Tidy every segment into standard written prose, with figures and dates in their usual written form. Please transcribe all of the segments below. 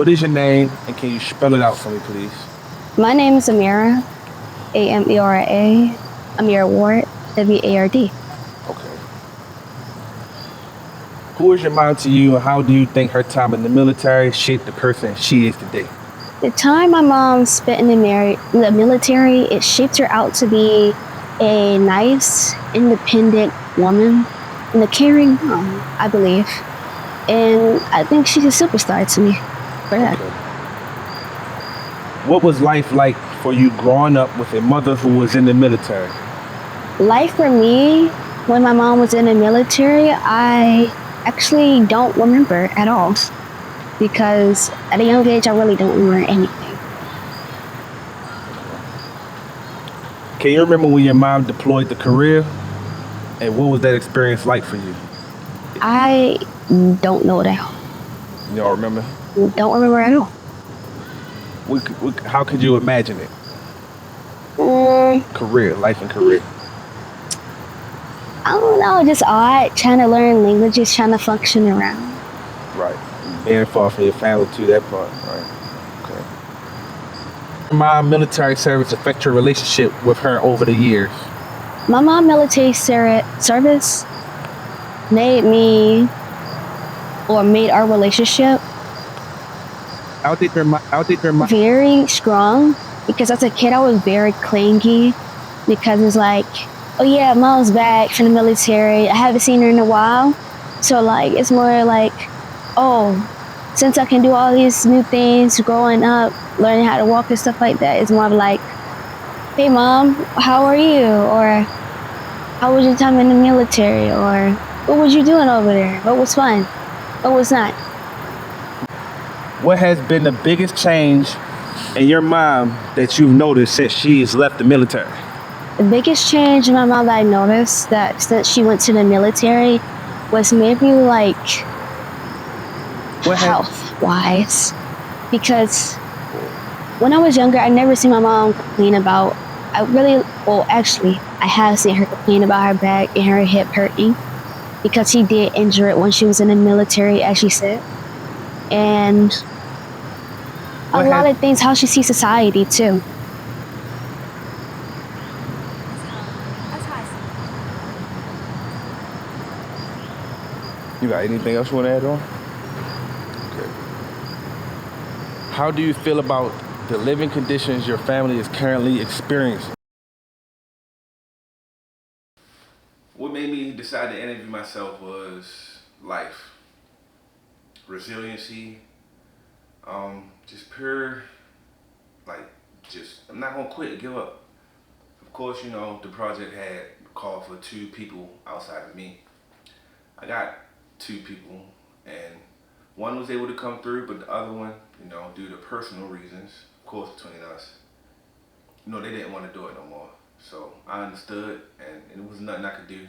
What is your name, and can you spell it out for me, please? My name is Amira, Amera, Amira Ward, Ward. Okay. Who is your mom to you, and how do you think her time in the military shaped the person she is today? The time my mom spent in the military, it shaped her out to be a nice, independent woman and a caring mom, I believe. And I think she's a superstar to me for that. Okay. What was life like for you growing up with a mother who was in the military? Life for me, when my mom was in the military, I actually don't remember at all because at a young age, I really don't remember anything. Can you remember when your mom deployed to Korea, and what was that experience like for you? I don't know that. You don't remember? Don't remember at all. How could you imagine it? Mm, Korea, life in Korea. I don't know, just odd, trying to learn languages, trying to function around. Right. Being far from your family too, that part, right? Okay. My military service affect your relationship with her over the years? My mom military service made me or made our relationship very strong because as a kid I was very clingy because it's like, oh yeah, mom's back from the military. I haven't seen her in a while. So like it's more like, oh, since I can do all these new things growing up, learning how to walk and stuff like that, it's more of like, hey mom, how are you? Or how was your time in the military? Or what was you doing over there? What was fun? What was not? What has been the biggest change in your mom that you've noticed since she's left the military? The biggest change in my mom that I noticed that since she went to the military was maybe like health-wise. Because when I was younger, I never seen my mom complain about, I have seen her complain about her back and her hip hurting because she did injure it when she was in the military, as she said. And a lot of things, how she sees society too. You got anything else you want to add on? Okay. How do you feel about the living conditions your family is currently experiencing? What made me decide to interview myself was life, resiliency, just pure, like, just, I'm not gonna quit and give up. Of course, you know, the project had called for 2 people outside of me. I got 2 people, and one was able to come through, but the other one, you know, due to personal reasons, of course, between us, you know, they didn't want to do it no more. So I understood, and it was nothing I could do.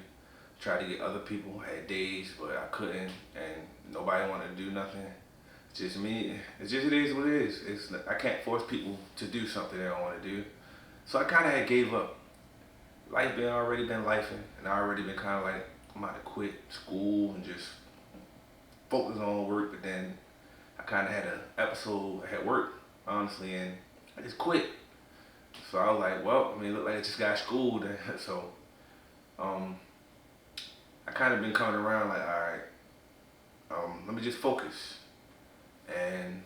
Tried to get other people, had days, but I couldn't, and nobody wanted to do nothing. It's just me. It's just, it is what it is. I can't force people to do something they don't want to do. So I kind of had gave up. Life already been lifing, and I already been kind of like, I'm about to quit school and just focus on work. But then I kind of had an episode at work, honestly, and I just quit. So I was like, well, I mean, it looked like I just got schooled. So I kind of been coming around like, all right, let me just focus. And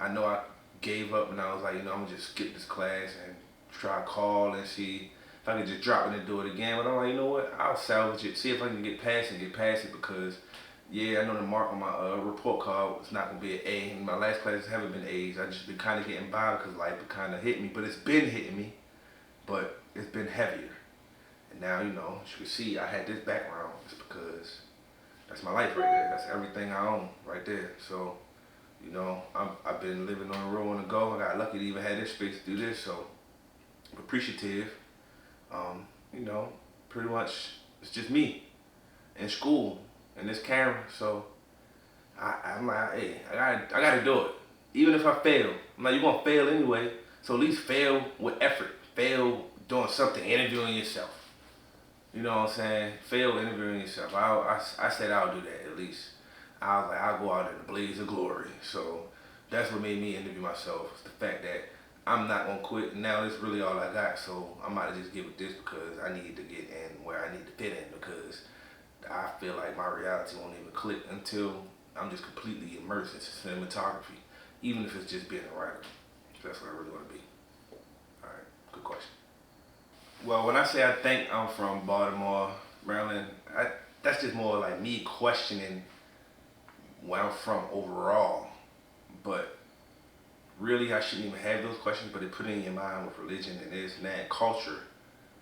I know I gave up, and I was like, you know, I'm gonna just skip this class and try to call and see if I can just drop it and do it again. But I'm like, you know what? I'll salvage it, see if I can get past it because, yeah, I know the mark on my report card is not gonna be an A. And my last classes haven't been A's. I just been kind of getting by because life kind of hit me, but it's been hitting me, but it's been heavier. And now, you know, as you can see, I had this background. It's because that's my life right there. That's everything I own right there. So, you know, I've been living on the road on the go. I got lucky to even have this space to do this. So, appreciative. You know, pretty much it's just me in school and this camera. So, I'm like, hey, I gotta do it. Even if I fail, I'm like, you're gonna fail anyway. So at least fail with effort. Fail doing something, interviewing yourself. You know what I'm saying? Fail interviewing yourself. I said I'll do that at least. I was like, I'll go out in a blaze of glory. So, that's what made me interview myself. It's the fact that I'm not gonna quit. Now this really all I got, so I might just give it this because I need to get in where I need to fit in because I feel like my reality won't even click until I'm just completely immersed in cinematography, even if it's just being a writer. So that's what I really want to be. All right, good question. Well, when I say I think I'm from Baltimore, Maryland, that's just more like me questioning where I'm from overall. But really, I shouldn't even have those questions, but they put it in your mind with religion and this and that, culture.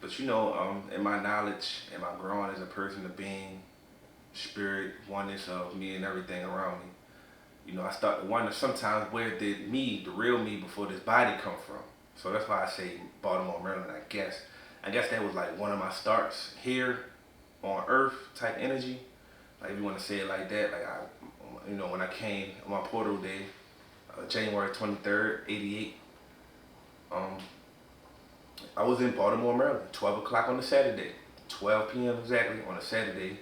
But in my knowledge, and my growing as a person, a being, spirit, oneness of me and everything around me, I start to wonder sometimes where did me, the real me, before this body come from? So that's why I say Baltimore, Maryland, I guess. I guess that was like one of my starts here on Earth type energy. Like if you want to say it like that, when I came on my portal day, January 23rd, 88, I was in Baltimore, Maryland, 12 o'clock on a Saturday, 12 p.m. exactly on a Saturday,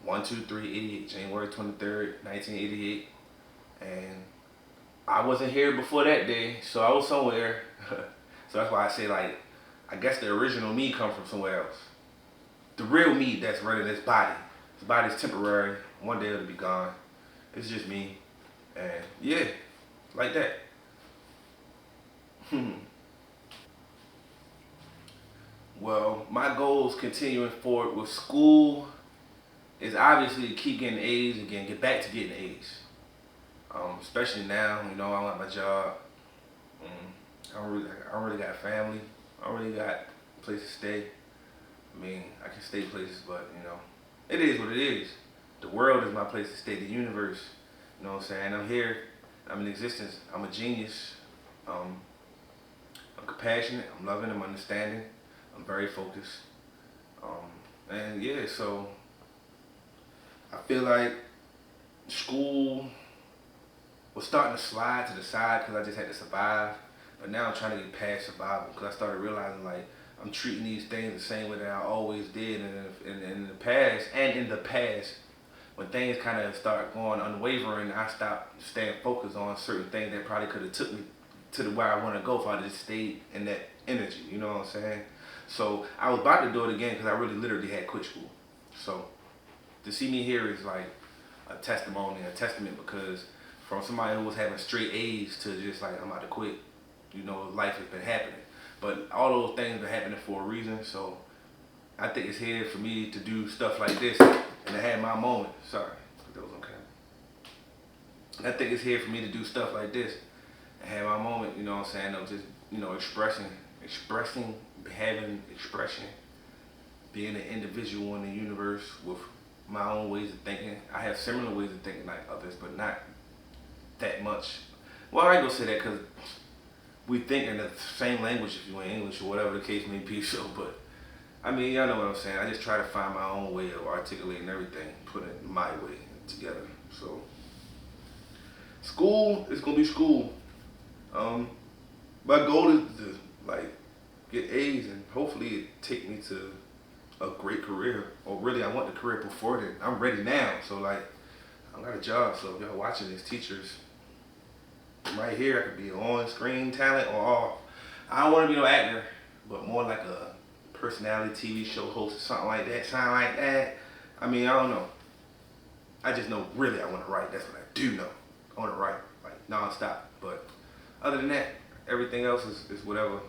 12388, January 23rd, 1988. And I wasn't here before that day, so I was somewhere. So that's why I say, like, I guess the original me come from somewhere else. The real me that's running this body. This body's temporary. One day it'll be gone. It's just me. And yeah, like that. Well, my goals continuing forward with school is obviously to keep getting A's again, get back to getting A's. Especially now, I'm at my job. I don't really got a family. I don't really got a place to stay. I mean, I can stay places, but it is what it is. The world is my place to stay. The universe, you know what I'm saying? I'm here. I'm in existence. I'm a genius. I'm compassionate. I'm loving. I'm understanding. I'm very focused. And yeah, so I feel like school was starting to slide to the side because I just had to survive. But now I'm trying to get past survival because I started realizing like I'm treating these things the same way that I always did in the past. When things kind of start going unwavering, I stopped staying focused on certain things that probably could have took me to where I want to go if I just stayed in that energy. You know what I'm saying? So I was about to do it again because I really literally had quit school. So to see me here is like a testimony, a testament, because from somebody who was having straight A's to just like I'm about to quit, life has been happening. But all those things are happening for a reason. So I think it's here for me to do stuff like this and to have my moment. Sorry, that was on camera. I think it's here for me to do stuff like this and have my moment. You know what I'm saying? Of just expressing, having expression, being an individual in the universe with my own ways of thinking. I have similar ways of thinking like others, but not that much. Well, I ain't gonna say that because we think in the same language if you're in English or whatever the case may be. So, but I mean, y'all know what I'm saying. I just try to find my own way of articulating everything, putting it my way together. So, school is gonna be school. My goal is to like get A's and hopefully it take me to a great career. Or really, I want the career before that. I'm ready now. So like, I got a job. So if y'all watching these teachers, right here, I could be on-screen talent or off. I don't want to be no actor, but more like a personality TV show host or something like that. Sound like that. I mean, I don't know. I just know really I want to write. That's what I do know. I want to write like non-stop. But other than that, everything else is whatever.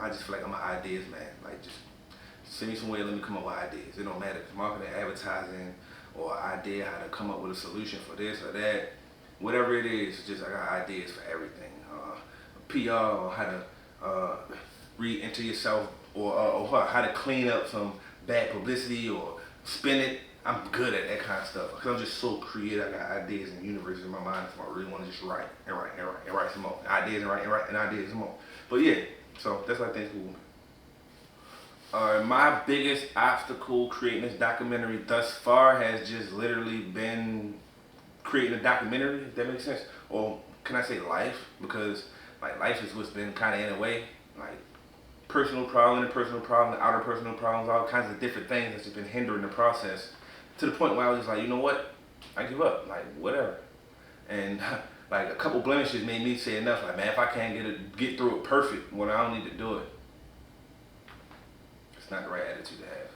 I just feel like I'm an ideas man. Like just send me some way, let me come up with ideas. It don't matter if it's marketing, advertising, or an idea how to come up with a solution for this or that. Whatever it is, just I got ideas for everything. PR, or how to re-enter yourself, or how to clean up some bad publicity or spin it. I'm good at that kind of stuff because I'm just so creative. I got ideas and universes in my mind, so I really want to just write and write some more ideas and write and ideas some more. But yeah, so that's what I think school. My biggest obstacle creating this documentary thus far has just literally been creating a documentary, if that makes sense. Or can I say life? Because like life is what's been kind of in a way, like personal problem, outer personal problems, all kinds of different things that's just been hindering the process to the point where I was just like, you know what? I give up, like whatever. And like a couple blemishes made me say enough. Like, man, if I can't get through it perfect, well, I don't need to do it. It's not the right attitude to have.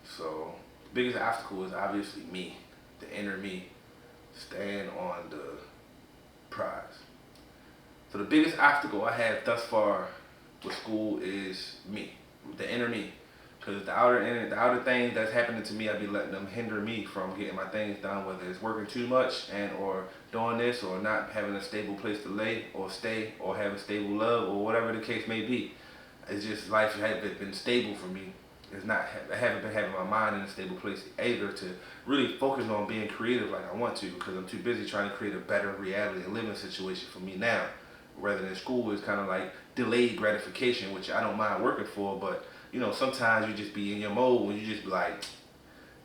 So, the biggest obstacle is obviously me, the inner me, staying on the prize. So the biggest obstacle I have thus far with school is me, the inner me. Because the outer things that's happening to me, I be letting them hinder me from getting my things done, whether it's working too much and or doing this or not having a stable place to lay or stay or having stable love or whatever the case may be. It's just life hasn't been stable for me. I haven't been having my mind in a stable place either to really focus on being creative like I want to, because I'm too busy trying to create a better reality and living situation for me now. Rather than school is kind of like delayed gratification, which I don't mind working for, but you know, sometimes you just be in your mode when you just be like,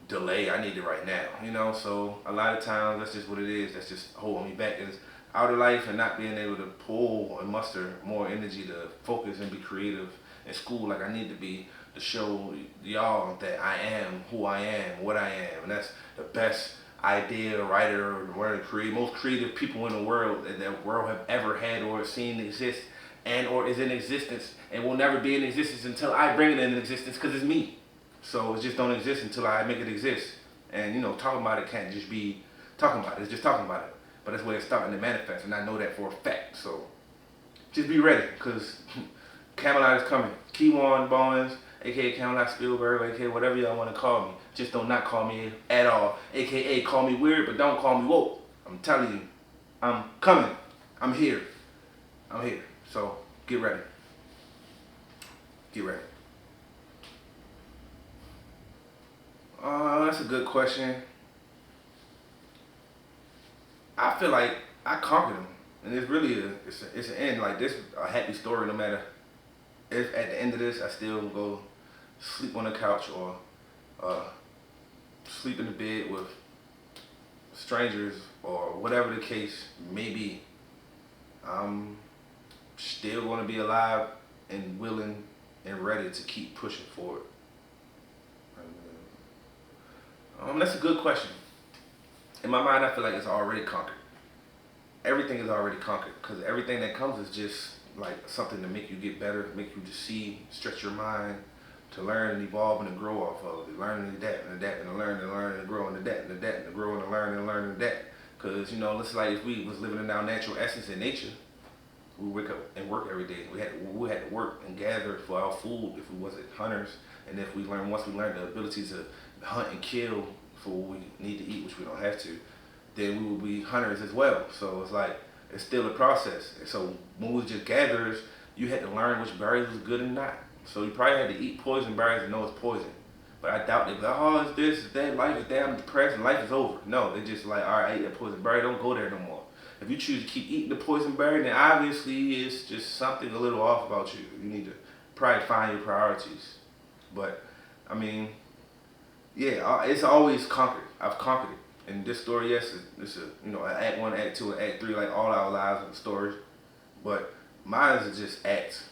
delay, I need it right now, you know? So a lot of times that's just what it is. That's just holding me back, is outer life and not being able to pull and muster more energy to focus and be creative in school like I need to be, to show y'all that I am who I am, what I am. And that's the best idea writer, or one of the most creative people in the world that the world have ever had or seen exist, and or is in existence and will never be in existence until I bring it in existence, because it's me. So it just don't exist until I make it exist. And you know, talking about it can't just be talking about it, it's just talking about it. But that's where it's starting to manifest, and I know that for a fact. So just be ready, because Camelot is coming. Keywan Bowens, aka Camelot Spielberg, aka whatever y'all want to call me. Just don't not call me at all. AKA call me weird, but don't call me woke. I'm telling you, I'm coming. I'm here. I'm here. So get ready. Get ready. That's a good question. I feel like I conquered them, and it's really it's an end. Like, this a happy story. No matter if at the end of this I still go sleep on the couch or sleep in the bed with strangers or whatever the case may be, I'm still going to be alive and willing and ready to keep pushing forward. That's a good question. In my mind, I feel like it's already conquered. Everything is already conquered, because everything that comes is just like something to make you get better, make you to see, stretch your mind, to learn and evolve and to grow off of. To learn and adapt and adapt and to learn and grow and adapt and adapt and to grow and learn and adapt. Because, you know, it's like if we was living in our natural essence in nature, we wake up and work every day. We had to work and gather for our food if we wasn't hunters. And if once we learned the ability to hunt and kill for what we need to eat, which we don't have to, then we would be hunters as well. So it's like, it's still a process. And so when we was just gatherers, you had to learn which berries was good and not. So you probably had to eat poison berries and know it's poison. But I doubt they'd be like, oh, it's this, it's that, life is that, I'm depressed and life is over. No, they just like, all right, I ate that poison berry, don't go there no more. If you choose to keep eating the poison berry, then obviously it's just something a little off about you. You need to probably find your priorities. But, I mean, yeah, it's always conquered. I've conquered it. And this story, yes, it's a, you know, act 1, act 2, and act 3, like all our lives and stories. But mine is just act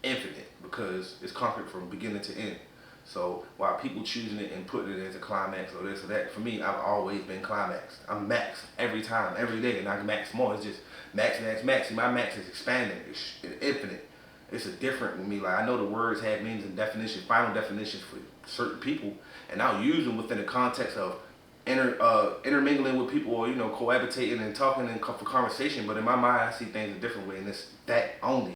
infinite, because it's conquered from beginning to end. So while people choosing it and putting it as a climax or this or that, for me, I've always been climaxed. I'm maxed every time, every day, and I can max more. It's just max. And my max is expanding. It's infinite. It's a different with me. Like, I know the words have meanings and definitions, final definitions for certain people, and I'll use them within the context of intermingling with people, or, you know, cohabitating and talking and for conversation. But in my mind, I see things a different way, and it's that only.